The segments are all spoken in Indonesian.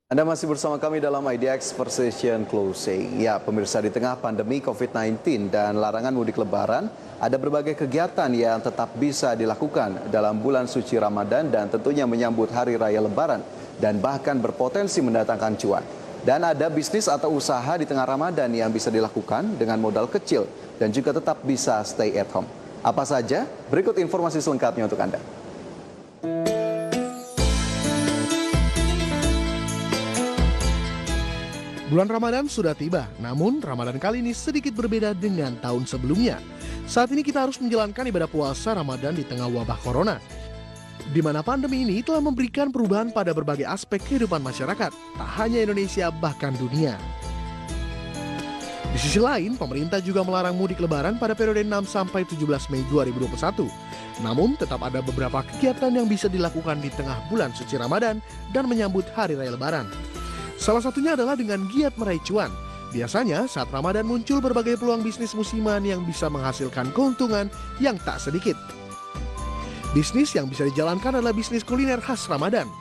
Anda masih bersama kami dalam IDX Precision Closing. Ya, pemirsa, di tengah pandemi COVID-19 dan larangan mudik lebaran, ada berbagai kegiatan yang tetap bisa dilakukan dalam bulan suci Ramadan dan tentunya menyambut Hari Raya Lebaran dan bahkan berpotensi mendatangkan cuan. Dan ada bisnis atau usaha di tengah Ramadan yang bisa dilakukan dengan modal kecil dan juga tetap bisa stay at home. Apa saja? Berikut informasi selengkapnya untuk Anda. Bulan Ramadan sudah tiba, namun Ramadan kali ini sedikit berbeda dengan tahun sebelumnya. Saat ini kita harus menjalankan ibadah puasa Ramadan di tengah wabah corona, di mana pandemi ini telah memberikan perubahan pada berbagai aspek kehidupan masyarakat, tak hanya Indonesia bahkan dunia. Di sisi lain, pemerintah juga melarang mudik lebaran pada periode 6-17 Mei 2021. Namun, tetap ada beberapa kegiatan yang bisa dilakukan di tengah bulan suci Ramadan dan menyambut Hari Raya Lebaran. Salah satunya adalah dengan giat meraih cuan. Biasanya saat Ramadan muncul berbagai peluang bisnis musiman yang bisa menghasilkan keuntungan yang tak sedikit. Bisnis yang bisa dijalankan adalah bisnis kuliner khas Ramadan.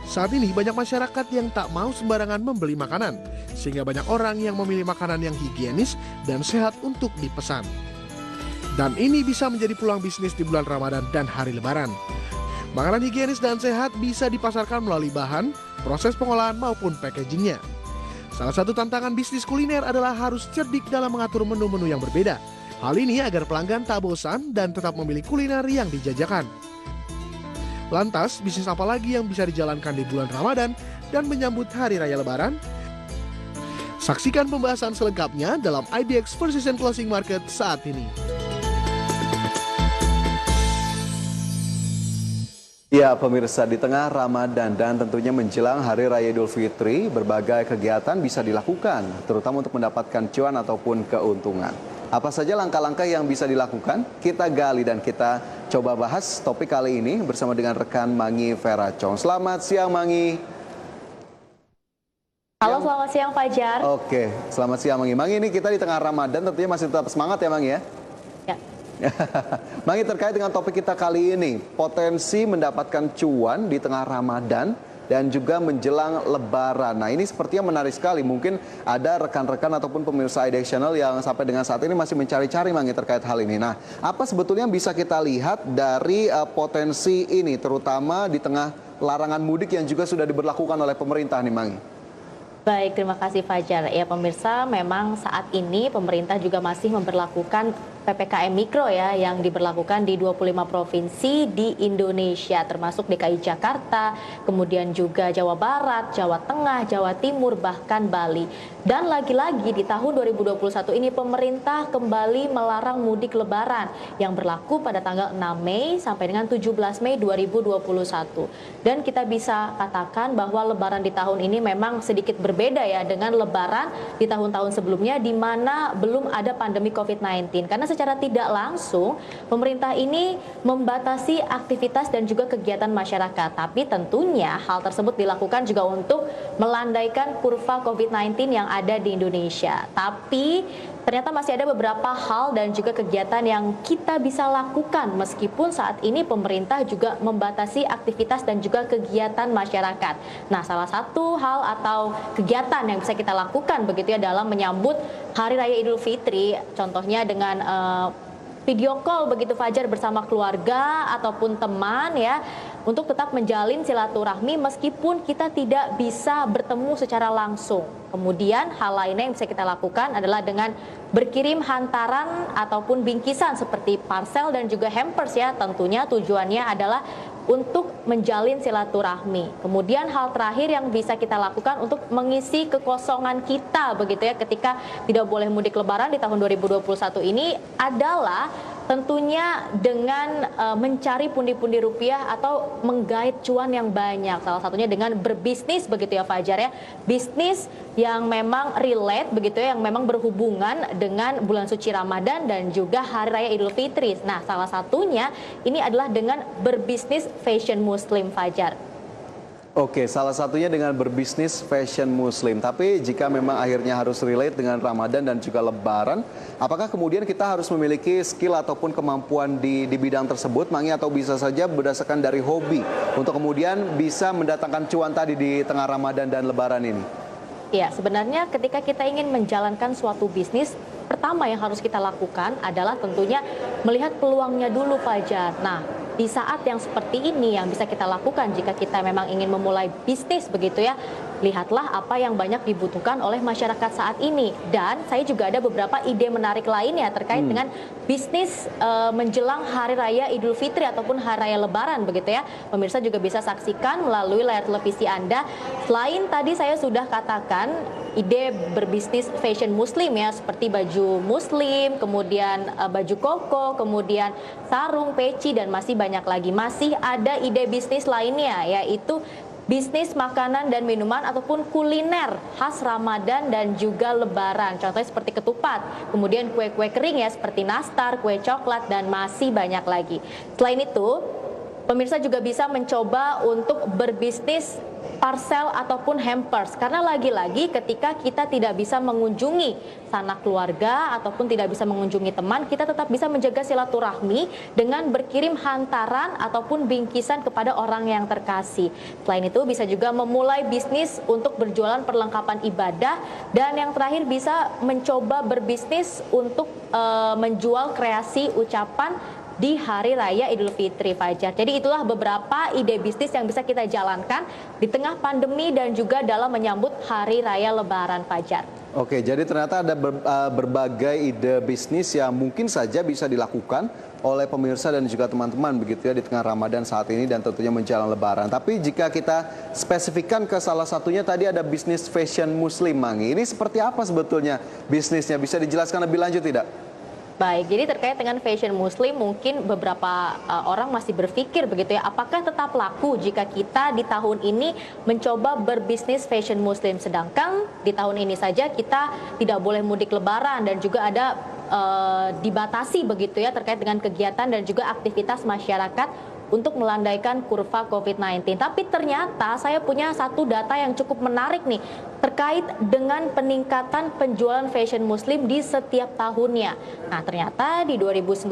Saat ini banyak masyarakat yang tak mau sembarangan membeli makanan, sehingga banyak orang yang memilih makanan yang higienis dan sehat untuk dipesan. Dan ini bisa menjadi peluang bisnis di bulan Ramadan dan Hari Lebaran. Makanan higienis dan sehat bisa dipasarkan melalui bahan, proses pengolahan maupun packagingnya. Salah satu tantangan bisnis kuliner adalah harus cerdik dalam mengatur menu-menu yang berbeda. Hal ini agar pelanggan tak bosan dan tetap memilih kuliner yang dijajakan. Lantas, bisnis apa lagi yang bisa dijalankan di bulan Ramadan dan menyambut Hari Raya Lebaran? Saksikan pembahasan selengkapnya dalam IDX Precision Closing Market saat ini. Ya, pemirsa, di tengah Ramadan dan tentunya menjelang Hari Raya Idul Fitri, berbagai kegiatan bisa dilakukan, terutama untuk mendapatkan cuan ataupun keuntungan. Apa saja langkah-langkah yang bisa dilakukan? Kita gali dan kita coba bahas topik kali ini bersama dengan rekan Mangi Veracong. Selamat siang, Mangi. Halo, selamat siang Fajar. Oke, selamat siang, Mangi. Mangi, ini kita di tengah Ramadan tentunya masih tetap semangat ya, Mangi ya? Ya. Mangi, terkait dengan topik kita kali ini, potensi mendapatkan cuan di tengah Ramadan dan juga menjelang Lebaran. Nah, ini sepertinya menarik sekali. Mungkin ada rekan-rekan ataupun pemirsa IDX Channel yang sampai dengan saat ini masih mencari-cari, Mangi, terkait hal ini. Nah, apa sebetulnya yang bisa kita lihat dari potensi ini, terutama di tengah larangan mudik yang juga sudah diberlakukan oleh pemerintah nih, Mangi? Baik, terima kasih Fajar. Ya pemirsa, memang saat ini pemerintah juga masih memberlakukan PPKM Mikro ya, yang diberlakukan di 25 provinsi di Indonesia, termasuk DKI Jakarta, kemudian juga Jawa Barat, Jawa Tengah, Jawa Timur, bahkan Bali. Dan lagi-lagi di tahun 2021 ini pemerintah kembali melarang mudik lebaran yang berlaku pada tanggal 6 Mei sampai dengan 17 Mei 2021. Dan kita bisa katakan bahwa lebaran di tahun ini memang sedikit berbeda ya dengan lebaran di tahun-tahun sebelumnya di mana belum ada pandemi COVID-19. Karena secara tidak langsung pemerintah ini membatasi aktivitas dan juga kegiatan masyarakat. Tapi tentunya hal tersebut dilakukan juga untuk melandaikan kurva COVID-19 yang ada di Indonesia. Tapi ternyata masih ada beberapa hal dan juga kegiatan yang kita bisa lakukan meskipun saat ini pemerintah juga membatasi aktivitas dan juga kegiatan masyarakat. Nah, salah satu hal atau kegiatan yang bisa kita lakukan begitu ya dalam menyambut Hari Raya Idul Fitri, contohnya dengan video call begitu Fajar bersama keluarga ataupun teman ya, untuk tetap menjalin silaturahmi meskipun kita tidak bisa bertemu secara langsung. Kemudian hal lainnya yang bisa kita lakukan adalah dengan berkirim hantaran ataupun bingkisan seperti parcel dan juga hampers ya, tentunya tujuannya adalah untuk menjalin silaturahmi. Kemudian hal terakhir yang bisa kita lakukan untuk mengisi kekosongan kita begitu ya ketika tidak boleh mudik lebaran di tahun 2021 ini adalah tentunya dengan mencari pundi-pundi rupiah atau menggait cuan yang banyak. Salah satunya dengan berbisnis begitu ya Fajar ya. Bisnis yang memang relate begitu ya, yang memang berhubungan dengan bulan suci Ramadan dan juga Hari Raya Idul Fitri. Nah, salah satunya ini adalah dengan berbisnis fashion muslim Fajar. Oke, salah satunya dengan berbisnis fashion muslim. Tapi jika memang akhirnya harus relate dengan Ramadan dan juga Lebaran, apakah kemudian kita harus memiliki skill ataupun kemampuan di bidang tersebut, Mangi, atau bisa saja berdasarkan dari hobi untuk kemudian bisa mendatangkan cuan tadi di tengah Ramadan dan Lebaran ini? Ya, sebenarnya ketika kita ingin menjalankan suatu bisnis, pertama yang harus kita lakukan adalah tentunya melihat peluangnya dulu, Fajar. Nah, di saat yang seperti ini yang bisa kita lakukan jika kita memang ingin memulai bisnis begitu ya, lihatlah apa yang banyak dibutuhkan oleh masyarakat saat ini. Dan saya juga ada beberapa ide menarik lainnya terkait dengan bisnis menjelang Hari Raya Idul Fitri ataupun Hari Raya Lebaran begitu ya. Pemirsa juga bisa saksikan melalui layar televisi Anda. Selain tadi saya sudah katakan ide berbisnis fashion muslim ya, seperti baju muslim, kemudian baju koko, kemudian sarung, peci, dan masih banyak lagi. Masih ada ide bisnis lainnya, yaitu bisnis makanan dan minuman ataupun kuliner khas Ramadan dan juga Lebaran. Contohnya seperti ketupat, kemudian kue-kue kering ya seperti nastar, kue coklat, dan masih banyak lagi. Selain itu, pemirsa juga bisa mencoba untuk berbisnis parcel ataupun hampers, karena lagi-lagi ketika kita tidak bisa mengunjungi sanak keluarga ataupun tidak bisa mengunjungi teman, kita tetap bisa menjaga silaturahmi dengan berkirim hantaran ataupun bingkisan kepada orang yang terkasih. Selain itu bisa juga memulai bisnis untuk berjualan perlengkapan ibadah, dan yang terakhir bisa mencoba berbisnis untuk menjual kreasi ucapan di Hari Raya Idul Fitri, Fajar. Jadi itulah beberapa ide bisnis yang bisa kita jalankan di tengah pandemi dan juga dalam menyambut Hari Raya Lebaran, Fajar. Oke, jadi ternyata ada berbagai ide bisnis yang mungkin saja bisa dilakukan oleh pemirsa dan juga teman-teman begitu ya di tengah Ramadan saat ini dan tentunya menjelang Lebaran. Tapi jika kita spesifikkan ke salah satunya tadi ada bisnis fashion muslim, Mangi. Ini seperti apa sebetulnya bisnisnya? Bisa dijelaskan lebih lanjut tidak? Baik, jadi terkait dengan fashion muslim mungkin beberapa orang masih berpikir begitu ya, apakah tetap laku jika kita di tahun ini mencoba berbisnis fashion muslim, sedangkan di tahun ini saja kita tidak boleh mudik Lebaran dan juga ada dibatasi begitu ya terkait dengan kegiatan dan juga aktivitas masyarakat untuk melandaikan kurva COVID-19. Tapi ternyata saya punya satu data yang cukup menarik nih terkait dengan peningkatan penjualan fashion muslim di setiap tahunnya. Nah, ternyata di 2019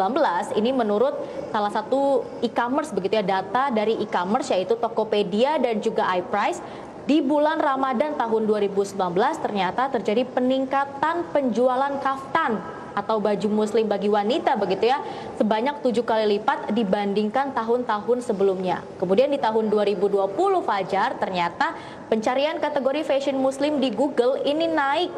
ini menurut salah satu e-commerce begitu ya, data dari e-commerce yaitu Tokopedia dan juga iPrice, di bulan Ramadan tahun 2019 ternyata terjadi peningkatan penjualan kaftan atau baju muslim bagi wanita begitu ya, sebanyak 7 kali lipat dibandingkan tahun-tahun sebelumnya. Kemudian di tahun 2020, Fajar, ternyata pencarian kategori fashion muslim di Google ini naik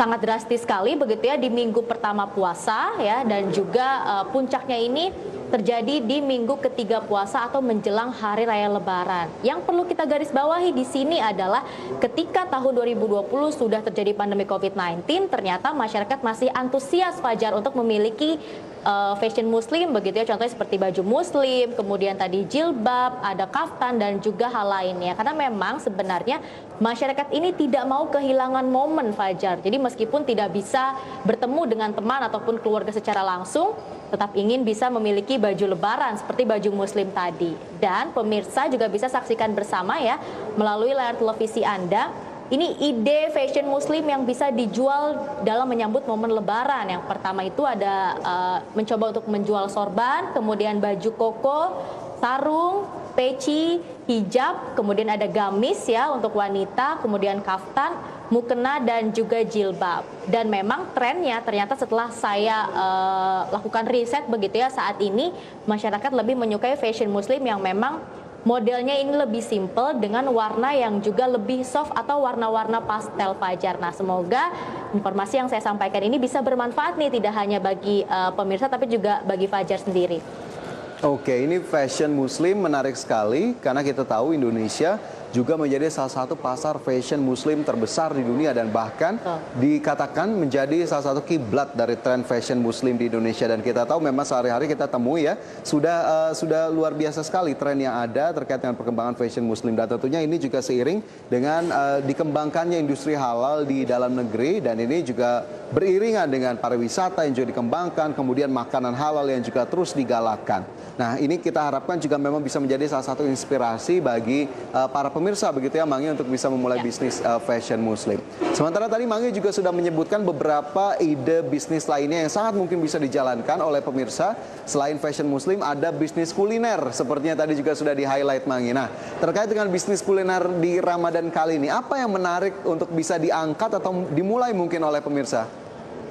sangat drastis sekali begitu ya di minggu pertama puasa ya, dan juga puncaknya ini terjadi di minggu ketiga puasa atau menjelang Hari Raya Lebaran. Yang perlu kita garis bawahi di sini adalah ketika tahun 2020 sudah terjadi pandemi COVID-19, ternyata masyarakat masih antusias, Fajar, untuk memiliki fashion muslim begitu ya, contohnya seperti baju muslim, kemudian tadi jilbab, ada kaftan dan juga hal lainnya. Karena memang sebenarnya masyarakat ini tidak mau kehilangan momen, Fajar. Jadi meskipun tidak bisa bertemu dengan teman ataupun keluarga secara langsung, tetap ingin bisa memiliki baju lebaran seperti baju muslim tadi. Dan pemirsa juga bisa saksikan bersama ya melalui layar televisi Anda. Ini ide fashion muslim yang bisa dijual dalam menyambut momen lebaran. Yang pertama itu ada mencoba untuk menjual sorban, kemudian baju koko, sarung, peci, hijab, kemudian ada gamis ya untuk wanita, kemudian kaftan, mukena, dan juga jilbab. Dan memang trennya ternyata setelah saya lakukan riset begitu ya, saat ini masyarakat lebih menyukai fashion muslim yang memang modelnya ini lebih simple dengan warna yang juga lebih soft atau warna-warna pastel, Fajar. Nah, semoga informasi yang saya sampaikan ini bisa bermanfaat nih, tidak hanya bagi pemirsa tapi juga bagi Fajar sendiri. Oke, ini fashion muslim menarik sekali karena kita tahu Indonesia juga menjadi salah satu pasar fashion muslim terbesar di dunia dan bahkan dikatakan menjadi salah satu kiblat dari tren fashion muslim di Indonesia. Dan kita tahu memang sehari-hari kita temui ya, sudah luar biasa sekali tren yang ada terkait dengan perkembangan fashion muslim. Dan tentunya ini juga seiring dengan dikembangkannya industri halal di dalam negeri, dan ini juga beriringan dengan pariwisata yang juga dikembangkan, kemudian makanan halal yang juga terus digalakkan. Nah, ini kita harapkan juga memang bisa menjadi salah satu inspirasi bagi para pemirsa begitu ya Mangi, untuk bisa memulai bisnis fashion muslim. Sementara tadi Mangi juga sudah menyebutkan beberapa ide bisnis lainnya yang sangat mungkin bisa dijalankan oleh pemirsa. Selain fashion muslim, ada bisnis kuliner sepertinya tadi juga sudah di-highlight Mangi. Nah, terkait dengan bisnis kuliner di Ramadan kali ini, apa yang menarik untuk bisa diangkat atau dimulai mungkin oleh pemirsa?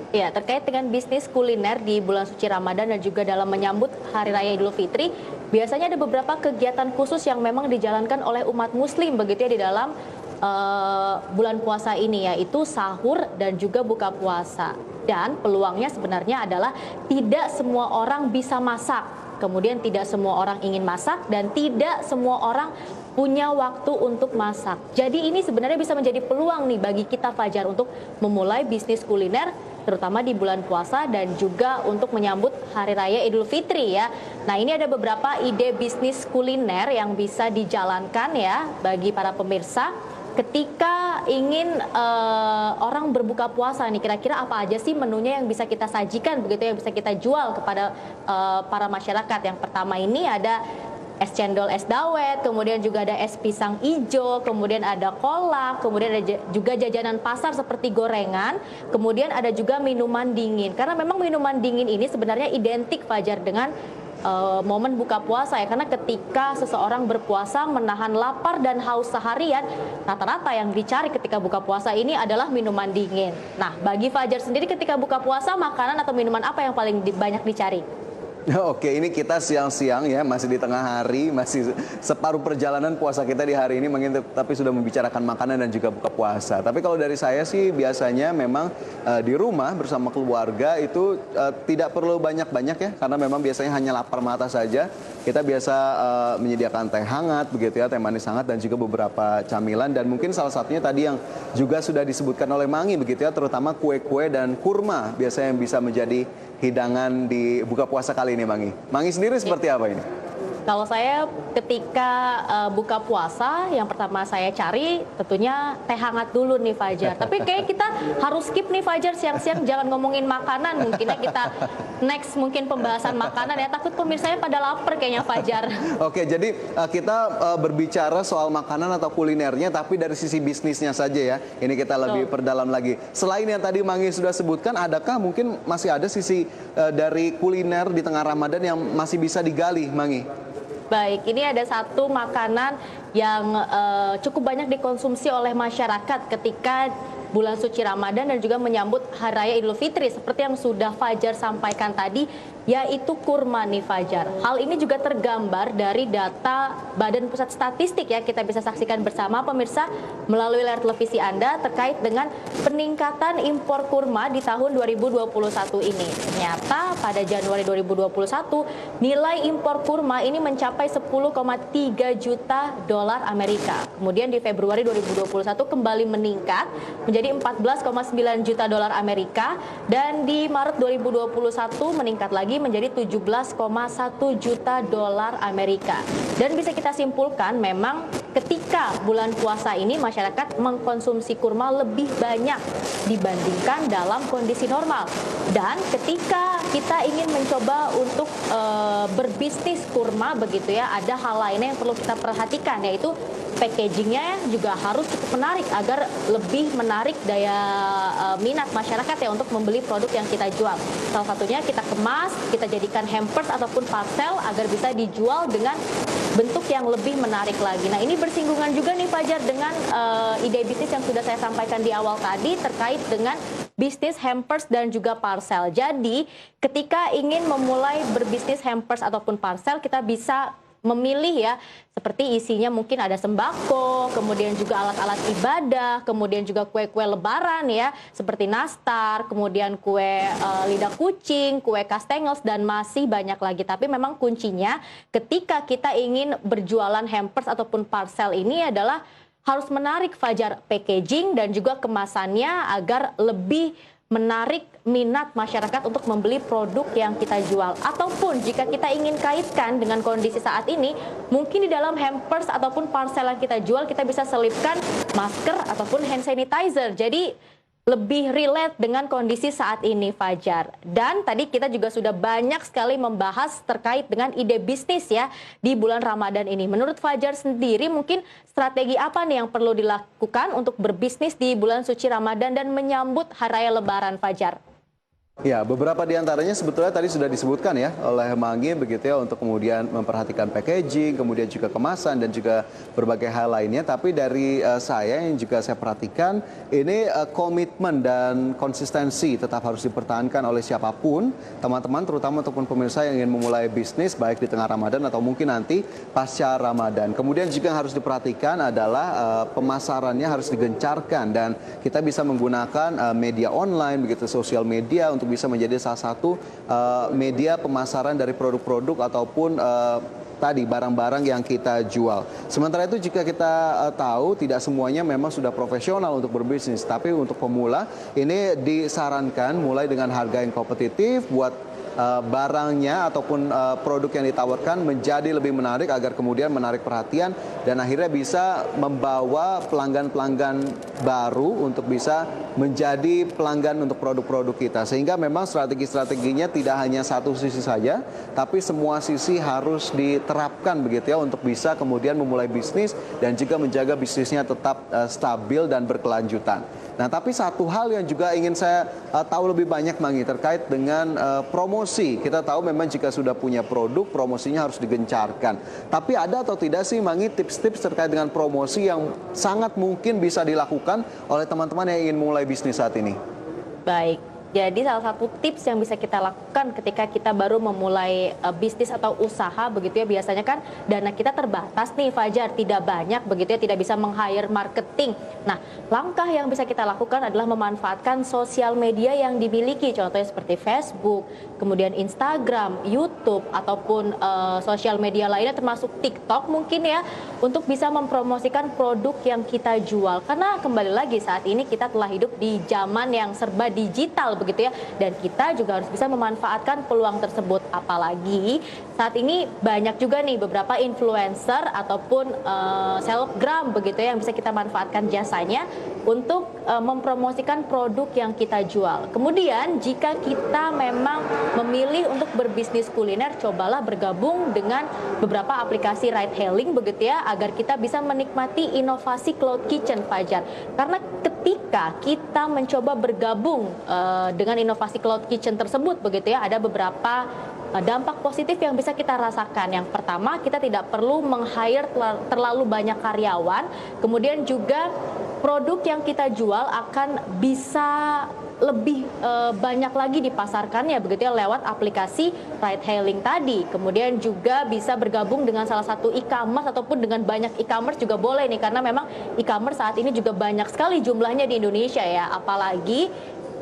Ya, terkait dengan bisnis kuliner di bulan suci Ramadan dan juga dalam menyambut Hari Raya Idul Fitri, biasanya ada beberapa kegiatan khusus yang memang dijalankan oleh umat muslim begitu ya di dalam bulan puasa ini, yaitu sahur dan juga buka puasa. Dan peluangnya sebenarnya adalah tidak semua orang bisa masak, kemudian tidak semua orang ingin masak, dan tidak semua orang punya waktu untuk masak. Jadi ini sebenarnya bisa menjadi peluang nih bagi kita Fajar untuk memulai bisnis kuliner, terutama di bulan puasa dan juga untuk menyambut Hari Raya Idul Fitri ya. Nah, ini ada beberapa ide bisnis kuliner yang bisa dijalankan ya bagi para pemirsa ketika ingin orang berbuka puasa nih. Kira-kira apa aja sih menunya yang bisa kita sajikan begitu, yang bisa kita jual kepada para masyarakat. Yang pertama ini ada es cendol, es dawet, kemudian juga ada es pisang ijo, kemudian ada kolak, kemudian ada juga jajanan pasar seperti gorengan, kemudian ada juga minuman dingin. Karena memang minuman dingin ini sebenarnya identik Fajar dengan momen buka puasa ya, karena ketika seseorang berpuasa menahan lapar dan haus seharian, rata-rata yang dicari ketika buka puasa ini adalah minuman dingin. Nah, bagi Fajar sendiri ketika buka puasa, makanan atau minuman apa yang paling banyak dicari? Oke, ini kita siang-siang ya, masih di tengah hari, masih separuh perjalanan puasa kita di hari ini, tapi sudah membicarakan makanan dan juga buka puasa. Tapi kalau dari saya sih biasanya memang di rumah bersama keluarga itu tidak perlu banyak-banyak ya, karena memang biasanya hanya lapar mata saja. Kita biasa menyediakan teh hangat begitu ya, teh manis hangat dan juga beberapa camilan, dan mungkin salah satunya tadi yang juga sudah disebutkan oleh Mangi begitu ya, terutama kue-kue dan kurma biasanya yang bisa menjadi hidangan di buka puasa kali ini, Mangi. Mangi sendiri seperti apa ini? Kalau saya ketika buka puasa, yang pertama saya cari tentunya teh hangat dulu nih Fajar. Tapi kayak kita harus skip nih Fajar, siang-siang jangan ngomongin makanan. Mungkinnya kita next mungkin pembahasan makanan ya. Takut pemirsanya pada lapar kayaknya Fajar. Oke, jadi kita berbicara soal makanan atau kulinernya, tapi dari sisi bisnisnya saja ya. Ini kita lebih perdalam lagi. Selain yang tadi Mangi sudah sebutkan, adakah mungkin masih ada sisi dari kuliner di tengah Ramadan yang masih bisa digali, Mangi? Baik, ini ada satu makanan yang cukup banyak dikonsumsi oleh masyarakat ketika bulan suci Ramadan dan juga menyambut Hari Raya Idul Fitri. Seperti yang sudah Fajar sampaikan tadi, yaitu kurma nih Fajar. Hal ini juga tergambar dari data Badan Pusat Statistik ya. Kita bisa saksikan bersama pemirsa melalui layar televisi Anda terkait dengan peningkatan impor kurma di tahun 2021 ini. Ternyata pada Januari 2021 nilai impor kurma ini mencapai 10,3 juta dolar Amerika. Kemudian di Februari 2021 kembali meningkat menjadi 14,9 juta dolar Amerika, dan di Maret 2021 meningkat lagi menjadi 17,1 juta dolar Amerika. Dan bisa kita simpulkan memang ketika bulan puasa ini masyarakat mengkonsumsi kurma lebih banyak dibandingkan dalam kondisi normal. Dan ketika kita ingin mencoba untuk berbisnis kurma begitu ya, ada hal lainnya yang perlu kita perhatikan, yaitu packagingnya juga harus cukup menarik agar lebih menarik daya minat masyarakat ya untuk membeli produk yang kita jual. Salah satunya kita kemas, kita jadikan hampers ataupun parcel agar bisa dijual dengan bentuk yang lebih menarik lagi. Nah, ini bersinggungan juga nih Fajar dengan ide bisnis yang sudah saya sampaikan di awal tadi terkait dengan bisnis hampers dan juga parcel. Jadi ketika ingin memulai berbisnis hampers ataupun parcel, kita bisa memilih ya, seperti isinya mungkin ada sembako, kemudian juga alat-alat ibadah, kemudian juga kue-kue lebaran ya, seperti nastar, kemudian kue lidah kucing, kue kastengels, dan masih banyak lagi. Tapi memang kuncinya ketika kita ingin berjualan hampers ataupun parcel ini adalah harus menarik, Fajar, packaging dan juga kemasannya agar lebih menarik minat masyarakat untuk membeli produk yang kita jual. Ataupun jika kita ingin kaitkan dengan kondisi saat ini, mungkin di dalam hampers ataupun parcel yang kita jual kita bisa selipkan masker ataupun hand sanitizer. Jadi lebih relate dengan kondisi saat ini, Fajar. Dan tadi kita juga sudah banyak sekali membahas terkait dengan ide bisnis ya di bulan Ramadan ini. Menurut Fajar sendiri mungkin strategi apa nih yang perlu dilakukan untuk berbisnis di bulan suci Ramadan dan menyambut Hari Raya Lebaran, Fajar? Ya, beberapa di antaranya sebetulnya tadi sudah disebutkan ya oleh Manggi begitu ya, untuk kemudian memperhatikan packaging, kemudian juga kemasan dan juga berbagai hal lainnya. Tapi dari saya yang juga saya perhatikan, ini komitmen dan konsistensi tetap harus dipertahankan oleh siapapun, teman-teman, terutama ataupun pemirsa yang ingin memulai bisnis baik di tengah Ramadan atau mungkin nanti pasca Ramadan. Kemudian juga yang harus diperhatikan adalah pemasarannya harus digencarkan dan kita bisa menggunakan media online begitu, sosial media untuk bisa menjadi salah satu media pemasaran dari produk-produk ataupun tadi barang-barang yang kita jual. Sementara itu jika kita tahu tidak semuanya memang sudah profesional untuk berbisnis, tapi untuk pemula ini disarankan mulai dengan harga yang kompetitif buat barangnya ataupun produk yang ditawarkan menjadi lebih menarik agar kemudian menarik perhatian dan akhirnya bisa membawa pelanggan-pelanggan baru untuk bisa menjadi pelanggan untuk produk-produk kita. Sehingga memang strategi-strateginya tidak hanya satu sisi saja, tapi semua sisi harus diterapkan begitu ya untuk bisa kemudian memulai bisnis dan juga menjaga bisnisnya tetap stabil dan berkelanjutan. Nah, tapi satu hal yang juga ingin saya tahu lebih banyak, Mangi, terkait dengan promosi. Kita tahu memang jika sudah punya produk, promosinya harus digencarkan. Tapi ada atau tidak sih, Mangi, tips-tips terkait dengan promosi yang sangat mungkin bisa dilakukan oleh teman-teman yang ingin mulai bisnis saat ini? Baik. Jadi salah satu tips yang bisa kita lakukan ketika kita baru memulai bisnis atau usaha begitu ya, biasanya kan dana kita terbatas nih, Fajar, tidak banyak begitu ya, tidak bisa meng-hire marketing. Nah, langkah yang bisa kita lakukan adalah memanfaatkan sosial media yang dimiliki, contohnya seperti Facebook, kemudian Instagram, YouTube, ataupun sosial media lainnya termasuk TikTok mungkin ya, untuk bisa mempromosikan produk yang kita jual. Karena kembali lagi saat ini kita telah hidup di zaman yang serba digital begitu ya, dan kita juga harus bisa memanfaatkan peluang tersebut. Apalagi saat ini banyak juga nih beberapa influencer ataupun selebgram begitu ya yang bisa kita manfaatkan jasanya untuk mempromosikan produk yang kita jual. Kemudian jika kita memang memilih untuk berbisnis kuliner, cobalah bergabung dengan beberapa aplikasi ride hailing begitu ya, agar kita bisa menikmati inovasi cloud kitchen, Fajar. Karena ketika kita mencoba bergabung dengan inovasi cloud kitchen tersebut begitu ya, ada beberapa dampak positif yang bisa kita rasakan. Yang pertama, kita tidak perlu meng-hire terlalu banyak karyawan. Kemudian juga produk yang kita jual akan bisa lebih banyak lagi dipasarkannya begitu ya lewat aplikasi ride hailing tadi. Kemudian juga bisa bergabung dengan salah satu e-commerce ataupun dengan banyak e-commerce juga boleh nih, karena memang e-commerce saat ini juga banyak sekali jumlahnya di Indonesia ya. Apalagi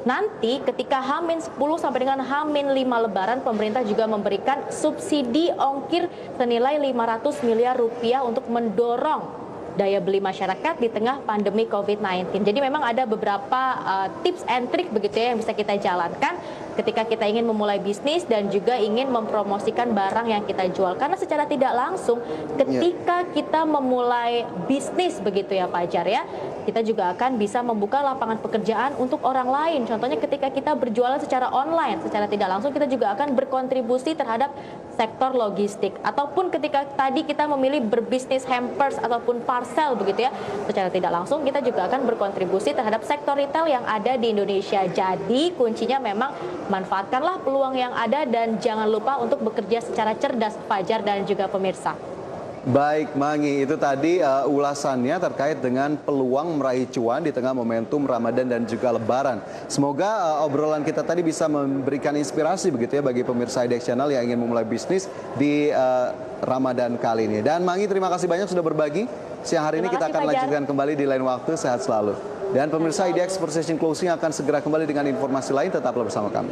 nanti ketika H-10 sampai dengan H-5 Lebaran, pemerintah juga memberikan subsidi ongkir senilai 500 miliar rupiah untuk mendorong daya beli masyarakat di tengah pandemi COVID-19. Jadi memang ada beberapa tips and trick begitu ya yang bisa kita jalankan ketika kita ingin memulai bisnis dan juga ingin mempromosikan barang yang kita jual. Karena secara tidak langsung ketika kita memulai bisnis begitu ya, Fajar ya, kita juga akan bisa membuka lapangan pekerjaan untuk orang lain. Contohnya ketika kita berjualan secara online, secara tidak langsung kita juga akan berkontribusi terhadap sektor logistik. Ataupun ketika tadi kita memilih berbisnis hampers ataupun parcel begitu ya, secara tidak langsung kita juga akan berkontribusi terhadap sektor retail yang ada di Indonesia. Jadi kuncinya memang manfaatkanlah peluang yang ada dan jangan lupa untuk bekerja secara cerdas, Fajar dan juga pemirsa. Baik, Mangi, itu tadi ulasannya terkait dengan peluang meraih cuan di tengah momentum Ramadan dan juga Lebaran. Semoga obrolan kita tadi bisa memberikan inspirasi begitu ya bagi pemirsa IDX Channel yang ingin memulai bisnis di Ramadan kali ini. Dan Mangi, terima kasih banyak sudah berbagi. Siang hari ini kita akan lanjutkan kembali di lain waktu. Sehat selalu. Dan pemirsa IDX Precision Closing akan segera kembali dengan informasi lain. Tetaplah bersama kami.